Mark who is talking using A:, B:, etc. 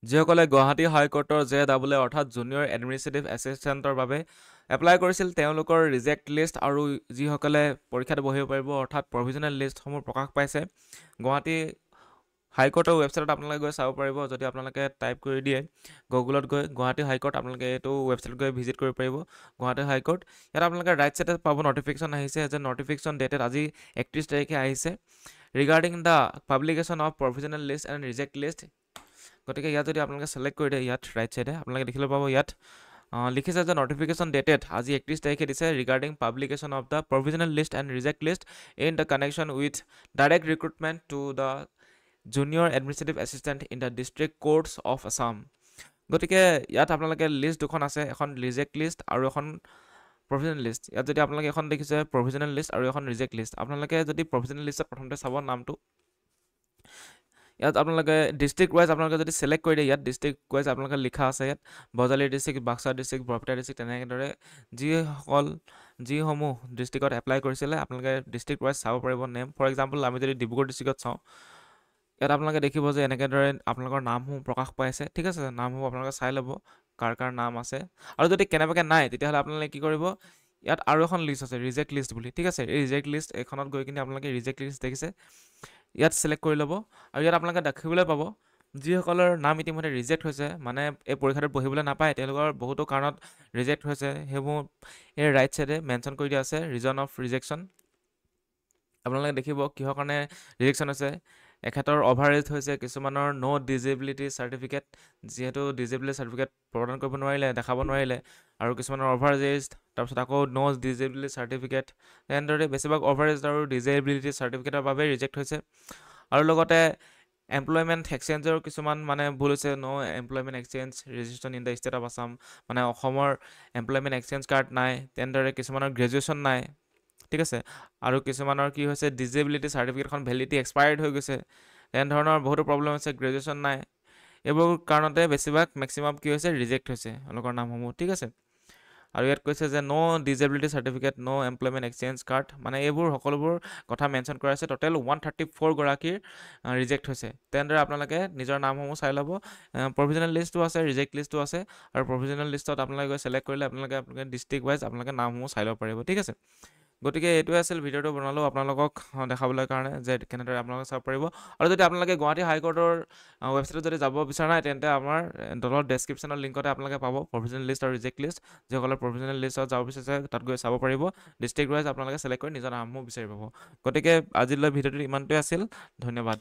A: যিসকলে গুৱাহাটী হাইকোৰ্টৰ JAA অৰ্থাৎ junior administrative এছিষ্টেণ্টৰ বাবে এপ্লাই কৰিছিল তেওঁলোকৰ ৰিজেক্ট লিষ্ট আৰু যিসকলে পৰীক্ষাত বহিব পাৰিব অৰ্থাৎ প্ৰভিজনেল লিষ্টসমূহ প্ৰকাশ পাইছে গুৱাহাটী হাইকোৰ্টৰ ৱেবছাইটত আপোনালোকে গৈ চাব পাৰিব যদি আপোনালোকে টাইপ কৰি দিয়ে গুগলত গৈ গুৱাহাটী হাইকোৰ্ট আপোনালোকে এইটো ৱেবছাইটত গৈ ভিজিট কৰিব পাৰিব গুৱাহাটী হাইকোৰ্ট ইয়াত আপোনালোকে ৰাইট ছাইডত পাব নটিফিকেশ্যন আহিছে যে নটিফিকেশ্যন ডেটেড আজি 31 তাৰিখে আহিছে regarding the publication of provisional list and reject list গতিকে ইয়াত যদি আপোনালোকে ছিলেক্ট কৰি দিয়ে ইয়াত ৰাইট ছাইডে আপোনালোকে দেখিবলৈ পাব ইয়াত লিখিছে যে নটিফিকেশ্যন ডেটেড আজি 31 তাৰিখে দিছে regarding publication of the provisional list and reject list in the connection with direct recruitment to the junior administrative assistant in the district courts of Assam গতিকে ইয়াত আপোনালোকে লিষ্ট দুখন আছে এখন ৰিজেক্ট লিষ্ট আৰু এখন প্ৰভিজনেল লিষ্ট ইয়াত যদি আপোনালোকে এখন দেখিছে প্ৰভিজনেল লিষ্ট আৰু এখন ৰিজেক্ট লিষ্ট আপোনালোকে যদি প্ৰভিজনেল লিষ্টত প্ৰথমতে চাব নামটো ইয়াত আপোনালোকে ডিষ্ট্ৰিক্ট ৱাইজ আপোনালোকে যদি ছিলেক্ট কৰি দিয়ে ইয়াত ডিষ্ট্ৰিক্ট ৱাইজ আপোনালোকে লিখা আছে ইয়াত Bajali district Baksa district Barpeta district তেনেদৰে যিসমূহ ডিষ্ট্ৰিক্টত এপ্লাই কৰিছিলে আপোনালোকে ডিষ্ট্ৰিক্ট ৱাইজ চাব পাৰিব নেম ফৰ এক্সাম্পল আমি যদি ডিব্ৰুগড় ডিষ্ট্ৰিক্টত চাওঁ ইয়াত আপোনালোকে দেখিব যে এনেকেদৰে আপোনালোকৰ নামসমূহ প্ৰকাশ পাইছে ঠিক আছে নামসমূহ আপোনালোকে চাই ল'ব কাৰ কাৰ নাম আছে আৰু যদি কেনেবাকৈ নাই তেতিয়াহ'লে আপোনালোকে কি কৰিব ইয়াত আৰু এখন লিষ্ট আছে ৰিজেক্ট লিষ্ট বুলি ঠিক আছে এই ৰিজেক্ট লিষ্ট এইখনত গৈ কিনে আপোনালোকে ৰিজেক্ট লিষ্ট দেখিছে ইয়াত ছিলেক্ট কৰি ল'ব আৰু ইয়াত আপোনালোকে দেখিবলৈ পাব যিসকলৰ নাম ইতিমধ্যে ৰিজেক্ট হৈছে মানে এই পৰীক্ষাটোত বহিবলৈ নাপায় তেওঁলোকৰ বহুতো কাৰণত ৰিজেক্ট হৈছে সেইবোৰ এই ৰাইট ছাইডে মেনশ্যন কৰি দিয়া আছে ৰিজন অফ ৰিজেকশ্যন আপোনালোকে দেখিব কিহৰ কাৰণে ৰিজেকশ্যন হৈছে এখেতৰ অভাৰ এজ হৈছে কিছুমানৰ ন' ডিজেবিলিটি চাৰ্টিফিকেট যিহেতু ডিজেবিলিটি চাৰ্টিফিকেট প্ৰদান কৰিব নোৱাৰিলে দেখাব নোৱাৰিলে আৰু কিছুমানৰ অভাৰ এজ তাৰপিছত আকৌ ন' ডিজেবিলিটি চাৰ্টিফিকেট তেনেদৰে বেছিভাগ অভাৰ এজ আৰু ডিজেবিলিটি চাৰ্টিফিকেটৰ বাবে ৰিজেক্ট হৈছে আৰু লগতে এমপ্লয়মেণ্ট এক্সচেঞ্জৰ কিছুমান মানে ভুল হৈছে ন' employment exchange registration in the state of Assam মানে অসমৰ এমপ্লয়মেণ্ট এক্সচেঞ্জ কাৰ্ড নাই তেনেদৰে কিছুমানৰ গ্ৰেজুৱেশ্যন নাই ঠিক আছে আৰু কিছুমানৰ কি হৈছে ডিজেবিলিটি চাৰ্টিফিকেটখন ভেলিডিটি এক্সপায়াৰ্ড হৈ গৈছে তেনেধৰণৰ বহুতো প্ৰব্লেম হৈছে গ্ৰেজুৱেশ্যন নাই এইবোৰ কাৰণতে বেছিভাগ মেক্সিমাম কি হৈছে ৰিজেক্ট হৈছে তেওঁলোকৰ নামসমূহ ঠিক আছে আৰু ইয়াত কৈছে যে ন' ডিজেবিলিটি চাৰ্টিফিকেট ন' এমপ্লয়মেণ্ট এক্সচেঞ্জ কাৰ্ড মানে এইবোৰ সকলোবোৰ কথা মেনশ্যন কৰা আছে টোটেল 134 গৰাকীৰ ৰিজেক্ট হৈছে তেনেদৰে আপোনালোকে নিজৰ নামসমূহ চাই ল'ব প্ৰভিজনেল লিষ্টো আছে ৰিজেক্ট লিষ্টো আছে আৰু প্ৰভিজনেল লিষ্টত আপোনালোকে ছিলেক্ট কৰিলে আপোনালোকে ডিষ্ট্ৰিক্ট ৱাইজ আপোনালোকে নামসমূহ চাই ল'ব পাৰিব ঠিক আছে গতিকে এইটোৱে আছিল ভিডিঅ'টো বনালোঁ আপোনালোকক দেখাবলৈ কাৰণে যে কেনেদৰে আপোনালোকে চাব পাৰিব আৰু যদি আপোনালোকে গুৱাহাটী হাইকোৰ্টৰ ৱেবছাইটত যদি যাব বিচৰা নাই তেন্তে আমাৰ তলৰ ডেছক্ৰিপশ্যনৰ লিংকতে আপোনালোকে পাব প্ৰভিজনেল লিষ্ট আৰু ৰিজেক্ট লিষ্ট যিসকলে প্ৰভিজনেল লিষ্টত যাব বিচাৰিছে তাত গৈ চাব পাৰিব ডিষ্ট্ৰিক্ট ৱাইজ আপোনালোকে ছিলেক্ট কৰি নিজৰ নামসমূহ বিচাৰি পাব গতিকে আজিলৈ ভিডিঅ'টো ইমানটোৱে আছিল ধন্যবাদ